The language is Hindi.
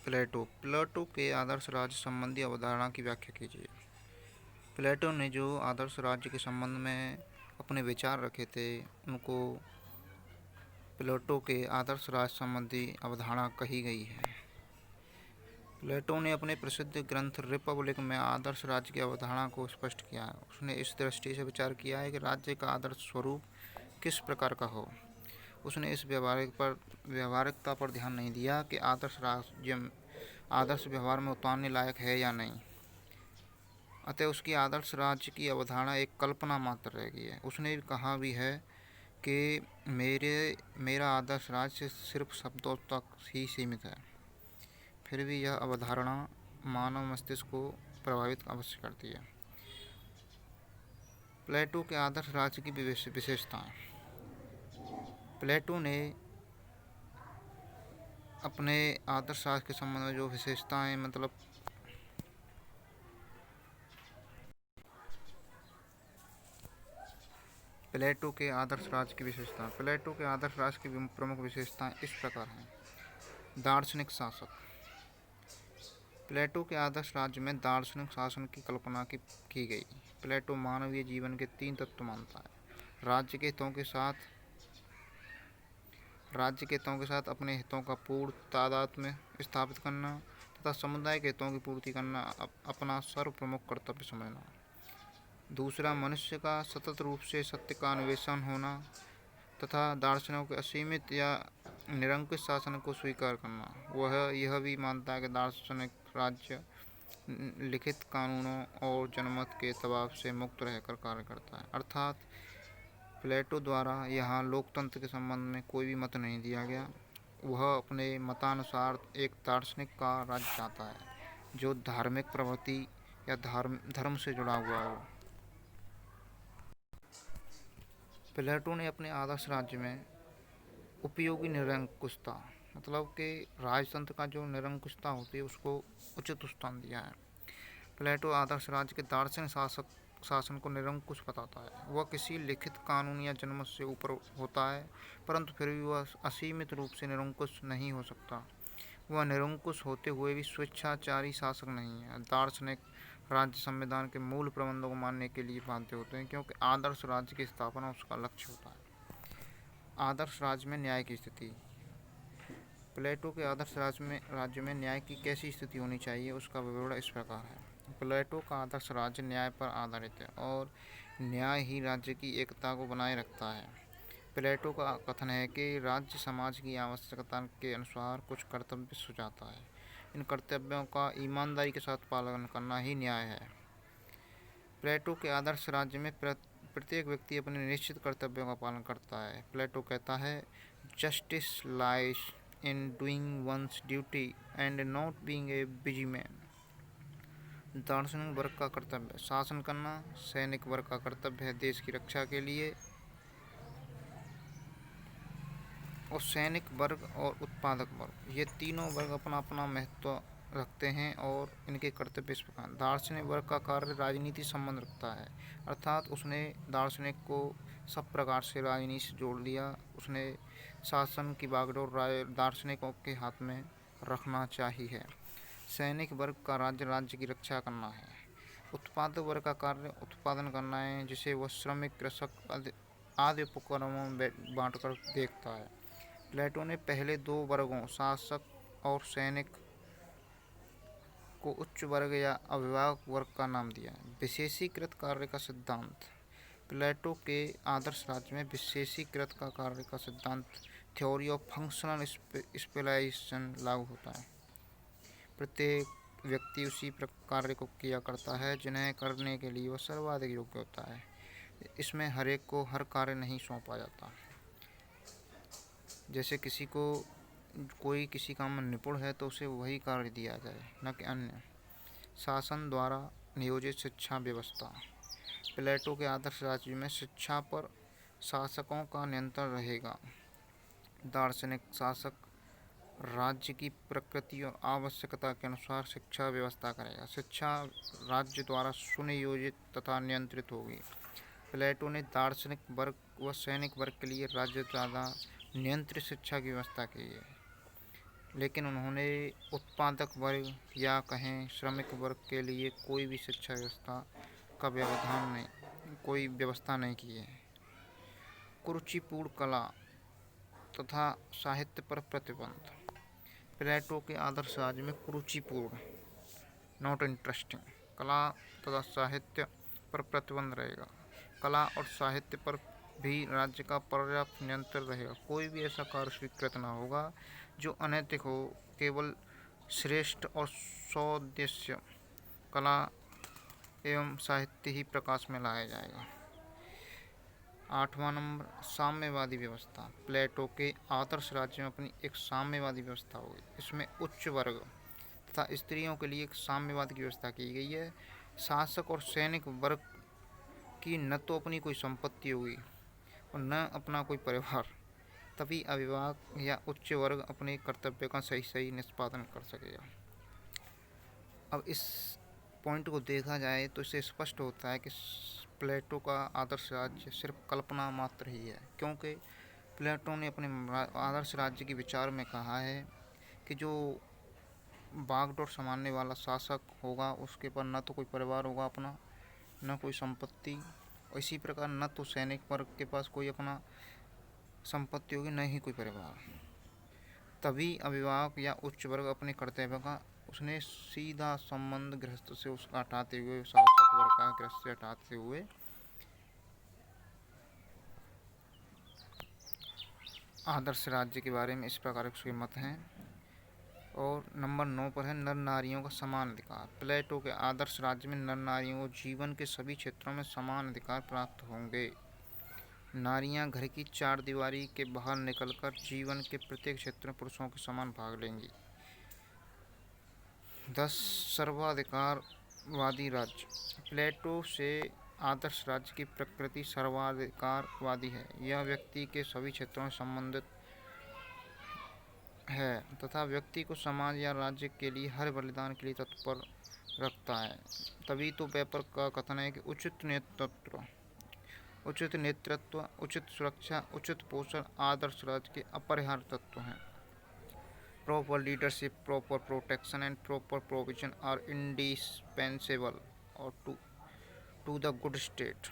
प्लेटो के आदर्श राज्य संबंधी अवधारणा की व्याख्या कीजिए। प्लेटो ने जो आदर्श राज्य के संबंध में अपने विचार रखे थे, उनको प्लेटो के आदर्श राज्य संबंधी अवधारणा कही गई है। प्लेटो ने अपने प्रसिद्ध ग्रंथ रिपब्लिक में आदर्श राज्य की अवधारणा को स्पष्ट किया है। उसने इस दृष्टि से विचार किया है कि राज्य का आदर्श स्वरूप किस प्रकार का हो। उसने इस व्यवहारिकता पर ध्यान नहीं दिया कि आदर्श व्यवहार में उतारने लायक है या नहीं। अतः उसकी आदर्श राज्य की अवधारणा एक कल्पना मात्र रह गई है। उसने कहा भी है कि मेरा आदर्श राज्य सिर्फ शब्दों तक ही सीमित है। फिर भी यह अवधारणा मानव मस्तिष्क को प्रभावित अवश्य करती है। प्लेटो के आदर्श राज्य की विशेषताएं। प्लेटो ने अपने आदर्श राज्य के संबंध में जो विशेषताएं प्लेटो के आदर्श राज्य की विशेषताएं। प्लेटो के आदर्श राज्य की प्रमुख विशेषताएं इस प्रकार हैं। दार्शनिक शासक। प्लेटो के आदर्श राज्य में दार्शनिक शासन की कल्पना की गई। प्लेटो मानवीय जीवन के 3 तत्व मानता है। राज्य के हितों के साथ अपने हितों का पूर्ण तादात्म्य स्थापित करना तथा समुदाय के हितों की पूर्ति करना अपना सर्वप्रमुख कर्तव्य समझना। दूसरा, मनुष्य का सतत रूप से सत्य का अन्वेषण होना तथा दार्शनिकों के असीमित या निरंकुश शासन को स्वीकार करना। वह यह भी मानता है कि दार्शनिक राज्य लिखित कानूनों और जनमत के दबाव से मुक्त रहकर कार्य करता है। अर्थात प्लेटो द्वारा यहाँ लोकतंत्र के संबंध में कोई भी मत नहीं दिया गया। वह अपने मतानुसार एक दार्शनिक का राज्य चाहता है जो धार्मिक प्रवृत्ति या धर्म से जुड़ा हुआ हो। प्लेटो ने अपने आदर्श राज्य में उपयोगी निरंकुशता मतलब कि राजतंत्र का जो निरंकुशता होती है उसको उचित स्थान दिया है। प्लेटो आदर्श राज्य के दार्शनिक शासन को निरंकुश बताता है। वह किसी लिखित कानून या जनमत से ऊपर होता है, परंतु फिर भी वह असीमित रूप से निरंकुश नहीं हो सकता। वह निरंकुश होते हुए भी स्वेच्छाचारी शासक नहीं है। दार्शनिक राज्य संविधान के मूल प्रबंधों को मानने के लिए बाध्य होते हैं, क्योंकि आदर्श राज्य की स्थापना उसका लक्ष्य होता है। आदर्श राज्य में न्याय की स्थिति। प्लेटो के आदर्श राज्य में न्याय की कैसी स्थिति होनी चाहिए, उसका विवरण इस प्रकार है। प्लेटो का आदर्श राज्य न्याय पर आधारित है और न्याय ही राज्य की एकता को बनाए रखता है। प्लेटो का कथन है कि राज्य समाज की आवश्यकता के अनुसार कुछ कर्तव्य सुझाता है। इन कर्तव्यों का ईमानदारी के साथ पालन करना ही न्याय है। प्लेटो के आदर्श राज्य में प्रत्येक व्यक्ति अपने निश्चित कर्तव्यों का पालन करता है। प्लेटो कहता है, justice lies in doing once duty and not being a busy man. दार्शनिक वर्ग का कर्तव्य शासन करना, सैनिक वर्ग का कर्तव्य है देश की रक्षा के लिए, और सैनिक वर्ग और उत्पादक वर्ग ये तीनों वर्ग अपना अपना महत्व रखते हैं और इनके कर्तव्य इस प्रकार। दार्शनिक वर्ग का कार्य राजनीति संबंध रखता है, अर्थात उसने दार्शनिक को सब प्रकार से राजनीति से जोड़ दिया। उसने शासन की बागडोर दार्शनिकों के हाथ में रखना चाहिए। सैनिक वर्ग का राज्य की रक्षा करना है। उत्पादक वर्ग का कार्य उत्पादन करना है, जिसे वह श्रमिक, कृषक आदि उपक्रमों में बांटकर देखता है। प्लेटो ने पहले 2 वर्गों शासक और सैनिक को उच्च वर्ग या अभिभावक वर्ग का नाम दिया। विशेषीकृत कार्य का सिद्धांत। प्लेटो के आदर्श राज्य में विशेषीकृत का कार्य का सिद्धांत थ्योरी ऑफ फंक्शनल स्पेशलाइजेशन लागू होता है। प्रत्येक व्यक्ति उसी कार्य को किया करता है जिन्हें करने के लिए वह सर्वाधिक योग्य होता है। इसमें हर एक को हर कार्य नहीं सौंपा जाता। जैसे कोई किसी काम में निपुण है तो उसे वही कार्य दिया जाए, न कि अन्य। शासन द्वारा नियोजित शिक्षा व्यवस्था। प्लेटो के आदर्श राज्य में शिक्षा पर शासकों का नियंत्रण रहेगा। दार्शनिक शासक राज्य की प्रकृति और आवश्यकता के अनुसार शिक्षा व्यवस्था करेगा। शिक्षा राज्य द्वारा सुनियोजित तथा नियंत्रित होगी। प्लेटो ने दार्शनिक वर्ग व सैनिक वर्ग के लिए राज्य द्वारा नियंत्रित शिक्षा की व्यवस्था की है। लेकिन उन्होंने उत्पादक वर्ग या कहें श्रमिक वर्ग के लिए कोई भी शिक्षा व्यवस्था का कोई व्यवस्था नहीं की है। कुरुचिपूर्ण कला तथा साहित्य पर प्रतिबंध। प्लेटो के आदर्श राज्य में कुरुचिपूर्ण, नॉट इंटरेस्टिंग, कला तथा साहित्य पर प्रतिबंध रहेगा। कला और साहित्य पर भी राज्य का पर्याप्त नियंत्रण रहेगा। कोई भी ऐसा कार्य स्वीकृत न होगा जो अनैतिक हो। केवल श्रेष्ठ और सौदेश्य कला एवं साहित्य ही प्रकाश में लाया जाएगा। 8वां नंबर, साम्यवादी व्यवस्था। प्लेटो के आदर्श राज्य में अपनी एक साम्यवादी व्यवस्था होगी। इसमें उच्च वर्ग तथा स्त्रियों के लिए एक साम्यवाद की व्यवस्था की गई है। शासक और सैनिक वर्ग की न तो अपनी कोई संपत्ति होगी और न अपना कोई परिवार, तभी अभिभावक या उच्च वर्ग अपने कर्तव्य का सही सही निष्पादन कर सकेगा। अब इस पॉइंट को देखा जाए तो इससे स्पष्ट होता है कि प्लेटो का आदर्श राज्य सिर्फ कल्पना मात्र ही है, क्योंकि प्लेटो ने अपने आदर्श राज्य के विचार में कहा है कि जो बागडोर संभालने वाला शासक होगा उसके पास न तो कोई परिवार होगा अपना, न कोई संपत्ति, और इसी प्रकार न तो सैनिक वर्ग के पास कोई अपना संपत्ति होगी, न ही कोई परिवार। तभी अभिभावक या उच्च वर्ग अपने कर्तव्य का उसने सीधा संबंध गृहस्थ से उसका हटाते हुए, शासक वर्ग का गृहस्थ से हटाते हुए आदर्श राज्य के बारे में इस प्रकार उसके मत हैं। और नंबर 9 पर है नर नारियों का समान अधिकार। प्लेटो के आदर्श राज्य में नर नारियों को जीवन के सभी क्षेत्रों में समान अधिकार प्राप्त होंगे। नारियां घर की चार दीवारी के बाहर निकलकर जीवन के प्रत्येक क्षेत्र में पुरुषों के समान भाग लेंगी। 10 सर्वाधिकारवादी राज्य। प्लेटो से आदर्श राज्य की प्रकृति सर्वाधिकारवादी है। यह व्यक्ति के सभी क्षेत्रों में संबंधित है तथा व्यक्ति को समाज या राज्य के लिए हर बलिदान के लिए तत्पर रखता है। तभी तो पेपर का कथन है कि उचित नेतृत्व, उचित सुरक्षा, उचित पोषण आदर्श राज्य के अपरिहार्य तत्व हैं। Proper leadership, proper protection and proper provision are indispensable और टू द गुड स्टेट।